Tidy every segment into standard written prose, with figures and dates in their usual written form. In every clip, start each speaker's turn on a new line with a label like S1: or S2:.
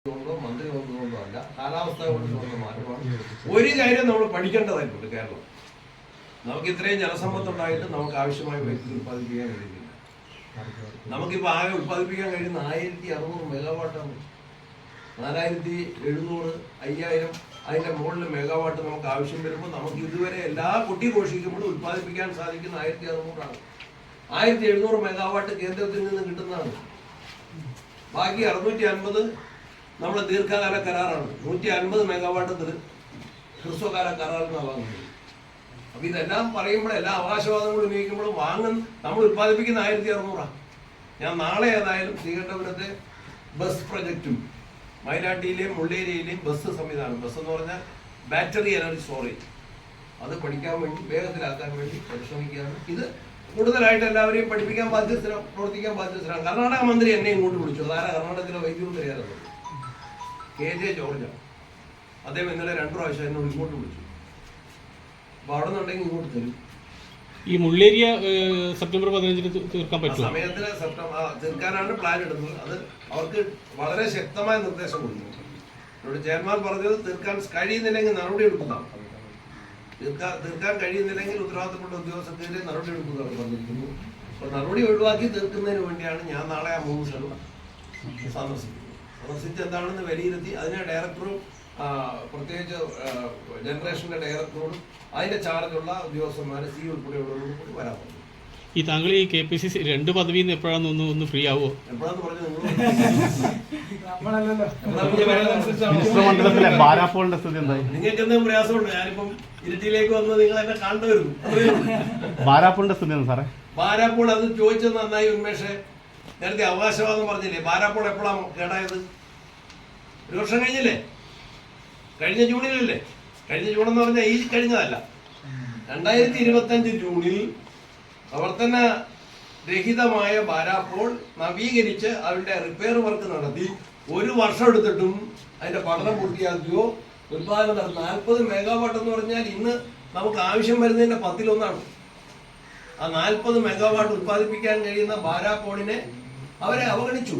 S1: മന്ത്രി വന്നതുകൊണ്ടോ അല്ല, കാലാവസ്ഥ കൊണ്ട് വന്ന മാറ്റമാണ്. ഒരു കാര്യം നമ്മൾ പഠിക്കേണ്ടതായിട്ടുണ്ട്. കേരളം നമുക്ക് ഇത്രയും ജനസമ്പത്തുണ്ടായിട്ട് നമുക്ക് ആവശ്യമായ വൈദ്യുതി ഉത്പാദിപ്പിക്കാൻ കഴിയുന്നില്ല. നമുക്കിപ്പോൾ ആകെ ഉത്പാദിപ്പിക്കാൻ കഴിയുന്ന 1600 മെഗാവാട്ടാണ്. 4700, 5000 അതിൻ്റെ മുകളിൽ മെഗാവാട്ട് നമുക്ക് ആവശ്യം വരുമ്പോൾ നമുക്ക് ഇതുവരെ എല്ലാ കൊട്ടിഘോഷിക്കുമ്പോഴും ഉത്പാദിപ്പിക്കാൻ സാധിക്കുന്ന 1600 ആണ്. 1700 മെഗാവാട്ട് കേന്ദ്രത്തിൽ നിന്ന് കിട്ടുന്നതാണ്. ബാക്കി 650 നമ്മുടെ ദീർഘകാല കരാറാണ്. 150 മെഗാവാട്ട് ഹ്രസ്വകാല കരാറിൽ നിന്നാണ് വാങ്ങുന്നത്. അപ്പൊ ഇതെല്ലാം പറയുമ്പോൾ എല്ലാ അവകാശവാദങ്ങളും ഉപയോഗിക്കുമ്പോഴും നമ്മൾ ഉത്പാദിപ്പിക്കുന്ന 1600. ഞാൻ നാളെ ഏതായാലും ശ്രീകണ്ഠപുരത്തെ ബസ് പ്രൊജക്റ്റും മൈലാട്ടിയിലെയും മുള്ളേരിയയിലെയും ബസ് സംവിധാനം, ബസ് എന്ന് പറഞ്ഞാൽ ബാറ്ററി എനർജി സ്റ്റോറേജ്, അത് പഠിക്കാൻ വേണ്ടി വേഗത്തിലാക്കാൻ വേണ്ടി പരിശ്രമിക്കുകയാണ്. ഇത് കൂടുതലായിട്ട് എല്ലാവരെയും പഠിപ്പിക്കാൻ ബാധ്യസ്ഥരാണ്, പ്രവർത്തിക്കാൻ ബാധ്യസ്ഥരാണ്. കർണാടക മന്ത്രി എന്നെ ഇങ്ങോട്ട് വിളിച്ചു. അതാരാ കർണാടകത്തിലെ വൈദ്യുതി മന്ത്രിയായിരുന്നു, KJ ജോർജാണ്. അദ്ദേഹം ഇന്നലെ 2 പ്രാവശ്യം എന്നോട് ഇങ്ങോട്ട് വിളിച്ചു. അപ്പൊ അവിടെ നിന്നുണ്ടെങ്കിൽ ഇങ്ങോട്ട് തരും.
S2: ഈ മുള്ളേരിയ സെപ്റ്റംബർ 15 തീർക്കാൻ പറ്റും.
S1: സമയത്തിന് തീർക്കാനാണ് പ്ലാൻ ഇടുന്നത്. അത് അവർക്ക് വളരെ ശക്തമായ നിർദ്ദേശം കൊടുക്കുന്നു. എന്നോട് ചെയർമാൻ പറഞ്ഞത് തീർക്കാൻ കഴിയുന്നില്ലെങ്കിൽ നടപടി എടുക്കുന്നതാണ്. തീർക്കാൻ കഴിയുന്നില്ലെങ്കിൽ ഉത്തരവാദിത്തപ്പെട്ട ഉദ്യോഗസ്ഥർക്കെതിരെ നടപടി എടുക്കുന്നതാണ് പറഞ്ഞിരിക്കുന്നു. അപ്പോൾ നടപടി ഒഴിവാക്കി തീർക്കുന്നതിന് വേണ്ടിയാണ് ഞാൻ നാളെ ആ 3 സ്ഥലം സന്ദർശിച്ച് എന്താണെന്ന് വിലയിരുത്തി അതിനെ ഡയറക്ടറും പ്രത്യേകിച്ച് ജനറേഷന്റെ ഡയറക്ടറോടും അതിന്റെ ചാർജുള്ള ഉദ്യോഗസ്ഥന്മാർ സി ഉൾപ്പെടെയുള്ളവരോടും കൂടി വരാൻ പറഞ്ഞു.
S2: ഈ താങ്കൾ ഈ KPCC 2 പദവിയിൽ നിന്ന് എപ്പോഴാണ് ഒന്ന് ഫ്രീ ആവോ?
S1: എപ്പോഴാന്ന് പറഞ്ഞത് നിങ്ങൾക്ക് എന്തെങ്കിലും പ്രയാസമുണ്ട്? ഞാനിപ്പം ഇരുട്ടിയിലേക്ക് വന്ന് നിങ്ങൾ എന്നെ കണ്ടുവരുന്നു.
S2: ബാരാപ്പോളിന്റെ സ്ഥിതി സാറേ,
S1: ബാരാപ്പോൾ അത് ചോദിച്ചത് നന്നായി ഉന്മേഷ്. നേരത്തെ അവകാശവാദം പറഞ്ഞില്ലേ, ബാരാപ്പോൾ എപ്പോഴാണ് കേടായത്? 1 വർഷം കഴിഞ്ഞില്ലേ? കഴിഞ്ഞ ജൂണിലല്ലേ? കഴിഞ്ഞ ജൂണെന്ന് പറഞ്ഞാൽ ഈ കഴിഞ്ഞതല്ല, 2025 ജൂണിൽ പ്രവർത്തന രഹിതമായ ബാരാപ്പോൾ നവീകരിച്ച് അതിന്റെ റിപ്പയർ വർക്ക് നടത്തി 1 വർഷം എടുത്തിട്ടും അതിന്റെ പഠനം പൂർത്തിയാക്കുകയോ ഉത്പാദനം നടത്തും. 40 മെഗാവാട്ട് എന്ന് പറഞ്ഞാൽ ഇന്ന് നമുക്ക് ആവശ്യം വരുന്നതിന്റെ 10-1. ആ 40 മെഗാവാട്ട് ഉത്പാദിപ്പിക്കാൻ കഴിയുന്ന ബാരാപ്പോളിനെ അവരെ അവഗണിച്ചു.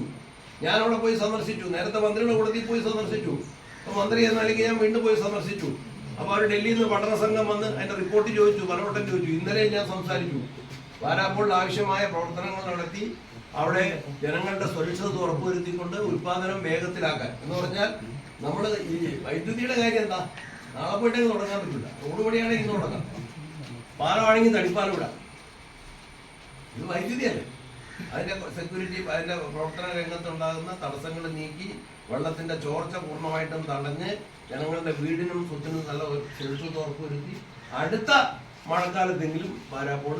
S1: ഞാൻ അവിടെ പോയി സന്ദർശിച്ചു. നേരത്തെ മന്ത്രിയുടെ കൂടത്തിൽ പോയി സന്ദർശിച്ചു. അപ്പോൾ മന്ത്രി എന്നല്ലെങ്കിൽ ഞാൻ വീണ്ടും പോയി സന്ദർശിച്ചു. അപ്പോൾ അവർ ഡൽഹിയിൽ നിന്ന് പഠന സംഘം വന്ന് അതിന്റെ റിപ്പോർട്ട് ചോദിച്ചു, പലവട്ടം ചോദിച്ചു. ഇന്നലെ ഞാൻ സംസാരിച്ചു. ബാരാപ്പോൾ ആവശ്യമായ പ്രവർത്തനങ്ങൾ നടത്തി അവിടെ ജനങ്ങളുടെ സുരക്ഷിതത്വം ഉറപ്പുവരുത്തിക്കൊണ്ട് ഉത്പാദനം വേഗത്തിലാക്കാൻ. എന്ന് പറഞ്ഞാൽ നമ്മൾ ഈ വൈദ്യുതിയുടെ കാര്യം എന്താ, നാളെ പോയിട്ടേക്ക് തുടങ്ങാൻ പറ്റില്ല. റോഡ് പണിയാണെങ്കിൽ ഇന്ന് തുടങ്ങാം, പാലമാണെങ്കിൽ തടിപ്പാലം വിടാം. ഇത് വൈദ്യുതിയല്ലേ. അതിന്റെ സെക്യൂരിറ്റി, അതിന്റെ പ്രവർത്തന രംഗത്തുണ്ടാകുന്ന തടസ്സങ്ങൾ നീക്കി വെള്ളത്തിന്റെ ചോർച്ച പൂർണ്ണമായിട്ടും തടഞ്ഞ് ജനങ്ങളുടെ വീടിനും സ്വത്തിനും നല്ല സുരക്ഷിതത്വം ഉറപ്പുവരുത്തി അടുത്ത മഴക്കാലത്തെങ്കിലും ബാരാപ്പോൾ